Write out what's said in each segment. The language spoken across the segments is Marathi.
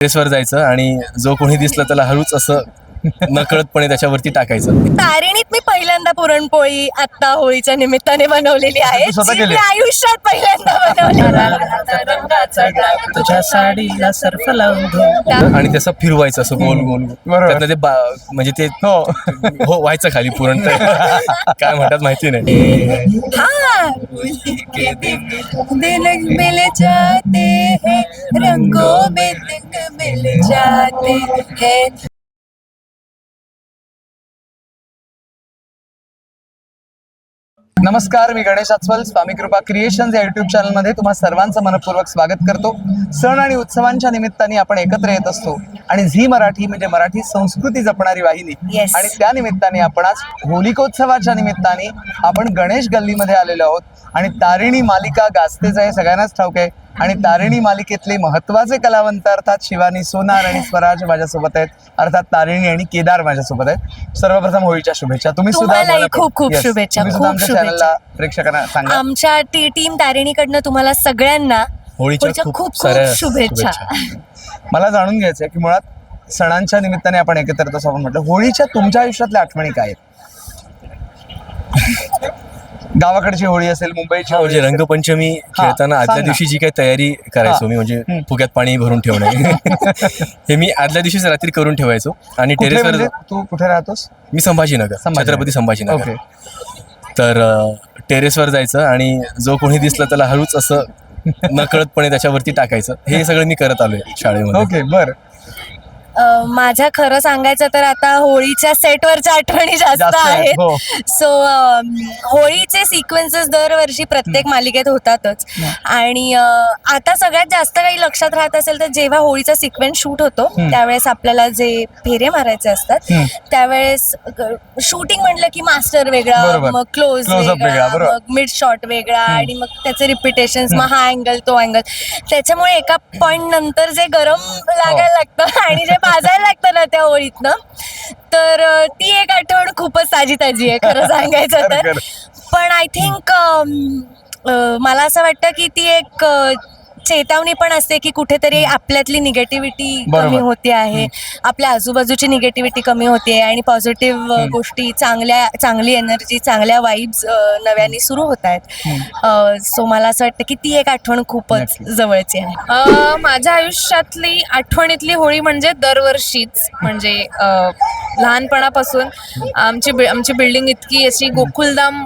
टेरेसवर जायचं आणि जो कोणी दिसलं त्याला हळूच असं नकळतपणे त्याच्यावरती टाकायचं. तारिणीत मी पहिल्यांदा पुरणपोळी आता होळीच्या निमित्ताने बनवलेली आहे. तू स्वतः जी केली? मी आयुष्यात पहिल्यांदा तुझ्या साडीला सर्फ लावून घेऊ. आणि तसं फिरवायचं असं गोल गोल. बरोबर. त्यातनं ते म्हणजे ते हो व्हायचं खाली पुरण. तर काय म्हणतात माहिती नाही. दिल मिल जाते हैं रंगों में दिल मिल जाते हैं. नमस्कार, मी गणेश अस्वल. स्वामी कृपा क्रिएशन्स या युट्यूब चॅनलमध्ये तुम्हा सर्वांचं मनपूर्वक स्वागत करतो. सण आणि उत्सवांच्या निमित्ताने आपण एकत्र येत असतो आणि झी मराठी म्हणजे मराठी संस्कृती जपणारी वाहिनी. Yes. आणि त्या निमित्ताने आपण आज होलिकोत्सवाच्या निमित्ताने आपण गणेश गल्लीमध्ये आलेलो आहोत आणि तारिणी मालिका गाजतेच आहे, सगळ्यांनाच ठाऊक आहे. आणि तारिणी मालिकेतले महत्वाचे कलावंत अर्थात शिवानी सोनार आणि स्वराज माझ्यासोबत आहेत, अर्थात तारिणी आणि केदार माझ्यासोबत आहेत. सर्वप्रथम होळीच्या शुभेच्छा. तुम्ही तुम्हालाही खूप खूप Yes. शुभेच्छा, तुम्ही सुद्धा खूप आमच्या शुभेच्छा. चॅनलला प्रेक्षकांना सांगा. आमच्या टीम तारिणीकडनं तुम्हाला सगळ्यांना होळीच्या खूप साऱ्या शुभेच्छा. मला जाणून घ्यायचं आहे की मुळात सणांच्या निमित्ताने आपण एकत्र येतो असं आपण म्हटलं. होळीच्या तुमच्या आयुष्यातल्या आठवणी काय आहेत? गावाकडची होळी असेल, मुंबईची होळी म्हणजे असेल. रंगपंचमी खेळताना सांग आदल्या ना. दिवशी जी काही तयारी करायचो मी, म्हणजे फुग्यात पाणी भरून ठेवणे हे मी आदल्या दिवशीच रात्री करून ठेवायचो. आणि कुठे टेरेसवर म्हणजे? तू कुठे राहतोस? मी संभाजीनगर, छत्रपती संभाजीनगर. ओके. तर टेरेसवर जायचं आणि जो कोणी दिसलं त्याला हळूच असं नकळतपणे त्याच्यावरती टाकायचं. हे सगळं मी करत आलोय शाळेमध्ये. ओके, बर. माझ्या खरं सांगायचं तर आता होळीच्या सेटवरच्या आठवणी जास्त जास्त आहेत, आहेत. हो. सो होळीचे सिक्वेन्सेस दरवर्षी प्रत्येक मालिकेत होतातच. आणि आता सगळ्यात जास्त काही लक्षात राहत असेल तर जेव्हा होळीचा सिक्वेन्स शूट होतो त्यावेळेस आपल्याला जे फेरे मारायचे असतात त्यावेळेस शूटिंग म्हटलं की मास्टर वेगळा, बरोबर. मग क्लोज Close-up वेगळा, वेगळा, बरोबर. मग मिड शॉट वेगळा आणि मग त्याचे रिपिटेशन्स, मग हा अँगल तो अँगल. त्याच्यामुळे एका पॉइंट नंतर जे गरम लागायला लागतं आणि जे भाजायला लागतं ना त्या होळीतनं, तर ती एक आठवण खूपच ताजी आहे खरं सांगायचं तर. खरं. पण आय थिंक मला असं वाटतं की ती एक चेतावणी पण असते की कुठेतरी आपल्यातली निगेटिव्हिटी बरोबर. कमी होते आहे, आपल्या आजूबाजूची निगेटिव्हिटी कमी होते आणि पॉझिटिव्ह गोष्टी, चांगली एनर्जी, चांगल्या वाईब्स नव्याने सुरू होत आहेत. सो मला असं वाटतं की ती एक आठवण खूपच जवळची आहे. माझ्या आयुष्यातली आठवणीतली होळी म्हणजे दरवर्षीच, म्हणजे लहानपणापासून आमची बिल्डिंग इतकी अशी गोकुलधाम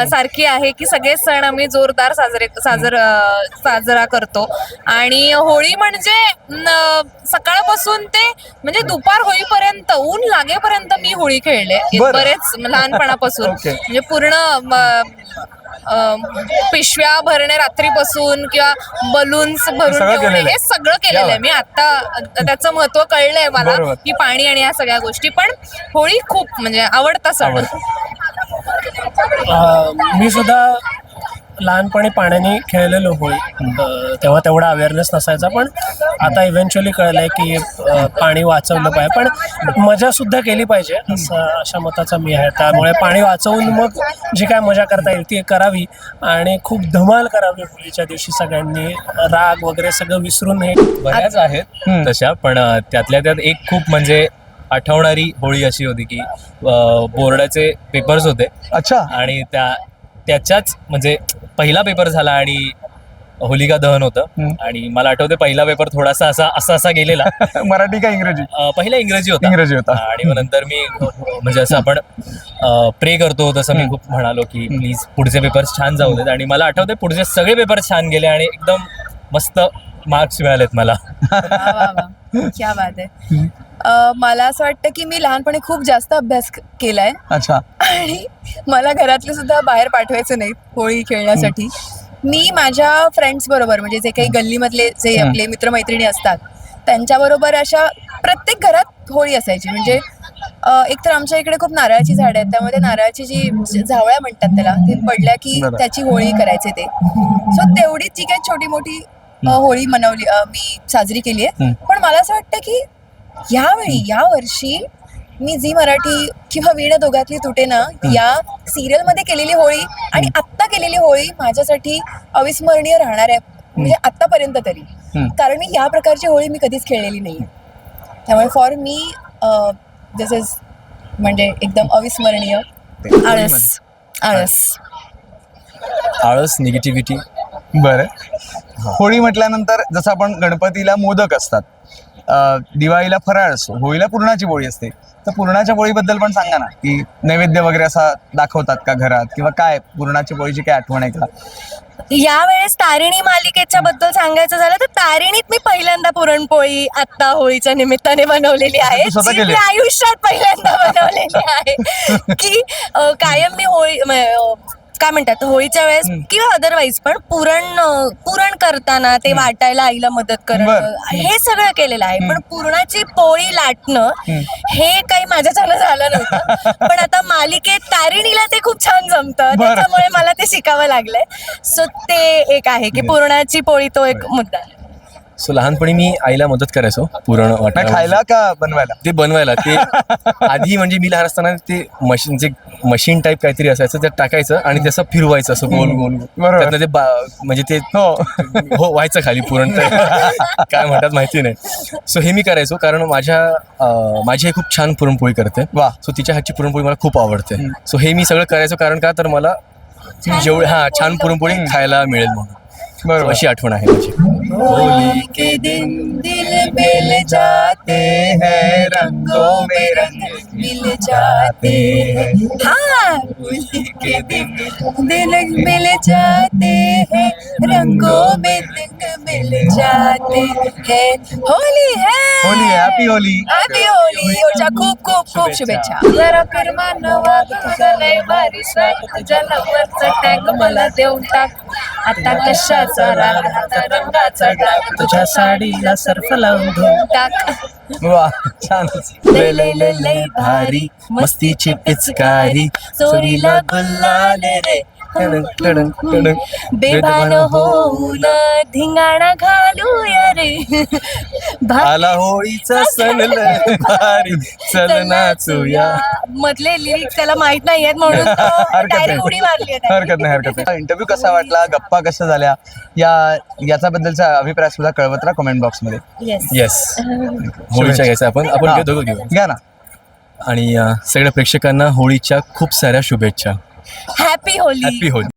सारखी आहे की सगळे सण आम्ही जोरदार साजरा करतो. आणि होळी म्हणजे सकाळपासून ते म्हणजे दुपार होईपर्यंत, ऊन लागेपर्यंत मी होळी खेळले बरं. बरेच लहानपणापासून. Okay. म्हणजे पूर्ण पिशव्या भरणे रात्रीपासून किंवा बलून्स भरून सगळं ठेवणे, केलेलं आहे. हे सगळं केलेलं आहे मी. आता त्याचं महत्व कळलंय मला बरोबर. की पाणी आणि या सगळ्या गोष्टी. पण होळी खूप म्हणजे आवडता सण. मी सुद्धा लहानपणी पाण्याने खेळलेलो होळी. तेव्हा तेवढा अवेअरनेस नसायचा, पण आता इव्हेंच्युअली कळलंय की पाणी वाचवलं पाहिजे, पण मजा सुद्धा केली पाहिजे अशा मताचा मी आहे. त्यामुळे पाणी वाचवून मग जी काय मजा करता येईल ती करावी आणि खूप धमाल करावी होळीच्या दिवशी. सगळ्यांनी राग वगैरे सगळं विसरून हे. बऱ्याच आहेत तशा, पण त्यातल्या त्यात एक खूप म्हणजे आठवणारी होळी अशी होती की बोर्डाचे पेपर्स होते. अच्छा. आणि त्याच्याच म्हणजे पहिला पेपर झाला आणि होलिका दहन होतं. आणि मला आठवते पहिला पेपर थोडासा असा गेलेला. मराठी का इंग्रजी? पहिला इंग्रजी होता. आणि मग नंतर मी म्हणजे असं आपण प्रे करतो तसं मी खूप म्हणालो की प्लीज पुढचे पेपर्स छान जाऊ देत. आणि मला आठवते पुढचे सगळे पेपर छान गेले आणि एकदम मस्त मार्क्स मिळालेत मला. क्या बात आहे. मला असं वाटतं की मी लहानपणी खूप जास्त अभ्यास केलाय. अच्छा. आणि मला घरातले सुद्धा बाहेर पाठवायचं नाही होळी खेळण्यासाठी. मी माझ्या फ्रेंड्स बरोबर, म्हणजे जे काही गल्लीमधले जे आपले मित्रमैत्रिणी असतात त्यांच्याबरोबर अशा प्रत्येक घरात होळी असायची. म्हणजे एकतर आमच्या इकडे खूप नारळाची झाडं आहेत, त्यामध्ये नारळाची जी झावळ्या म्हणतात त्याला, ते पडल्या की त्याची होळी करायचे ते. सो तेवढीच जी काही छोटी मोठी होळी मी साजरी केली आहे. पण मला असं वाटतं की या वर्षी मी झी मराठी किंवा वीण दोघातली तुटे ना या सिरियल मध्ये केलेली होळी आणि आत्ता केलेली होळी माझ्यासाठी अविस्मरणीय राहणार आहे, म्हणजे आत्तापर्यंत तरी. कारण मी या प्रकारची होळी मी कधीच खेळलेली नाही. त्यामुळे फॉर मी दिस इज म्हणजे एकदम अविस्मरणीय. आळस आळस आळस, निगेटिव्हिटी. बरं. होळी म्हटल्यानंतर जसं आपण गणपतीला मोदक असतात, दिवाळीला फराळ असतो, होळीला पुरणाची पोळी असते. तर पुरणाच्या पोळीबद्दल पण सांगा ना, की नैवेद्य वगैरे असा दाखवतात का घरात, किंवा काय पुरणाची पोळीची काय आठवण आहे का? यावेळेस तारिणी मालिकेच्या बद्दल सांगायचं झालं तर तारिणीत मी पहिल्यांदा पुरणपोळी आता होळीच्या निमित्ताने बनवलेली आहे, तू स्वतः जी मी केली? आयुष्यात पहिल्यांदा बनवलेली आहे. की कायम मी होळी काय म्हणतात होळीच्या वेळेस किंवा अदरवाईज पण पुरण करताना ते वाटायला आईला मदत करणं बरं. हे सगळं केलेलं आहे. पण पुरणाची पोळी लाटणं हे काही माझ्याच्यानं झालं नव्हतं. पण आता मालिकेत तारिणीला ते खूप छान जमतं, बरं. त्याच्यामुळे मला ते शिकावं लागलंय. सो ते एक आहे की पुरणाची पोळी तो एक मुद्दा आहे. सो लहानपणी मी आईला मदत करायचो पुरण नाही, वाटायला. खायला का बनवायला? ते बनवायला. ते आधी म्हणजे मी लहान असताना ते मशीन टाईप काहीतरी असायचं, त्यात टाकायचं आणि त्याचं फिरवायचं असं गोल गोल. बरोबर. त्यातनं ते म्हणजे ते हो व्हायचं खाली पुरण. ते काय म्हणतात माहिती नाही. सो हे मी करायचो कारण माझी आई खूप छान पुरणपोळी करते. वा. सो तिच्या हातची पुरणपोळी मला खूप आवडते. सो हे मी सगळं करायचो कारण का तर मला छान पुरणपोळी खायला मिळेल म्हणून. बरोबर. अशी आठवण आहे माझी. होली के दिन दिल मिल जाते हैं, रंगों में रंग मिल जाते हैं. हाँ, होली के दिन दिल मिल जाते हैं, रंगों में रंग मिल जाते हैं. होली है. Holy, happy Holy. Happy Holy. होळीच्या खूप खूप खूप शुभेच्छा. जरा फिरमान वाग तुझं लय भारी स्वाग, तुझ्या लवरचं टॅग मला देऊन टाक. आता कशाचा राग, आता रंगाचा डाग, तुझ्या साडीला सर्फ लावून घेऊन टाक. वा, छानच. लय लय लय लय भारी मस्तीची पिचकारी, चोरीला गुल्हाल रे बेभान होऊन धिंगाणा घालूया रे. आला होळीचा सण लय भारी, चल नाचूया. मधले लिरिक्स त्याला माहित नाही आहेत म्हणून हरकत डायरेक्ट उडी मारली आहे. हरकत नाही. इंटरव्ह्यू कसा वाटला, गप्पा कशा झाल्या, याच्याबद्दलचा अभिप्राय सुद्धा कळवत राहा कमेंट बॉक्समध्ये. Yes yes. होळीच्या घ्यायचं आपण हा. दोघं घेऊ. घ्या ना. आणि सगळ्या प्रेक्षकांना होळीच्या खूप साऱ्या शुभेच्छा. Happy Holy. Happy Holy.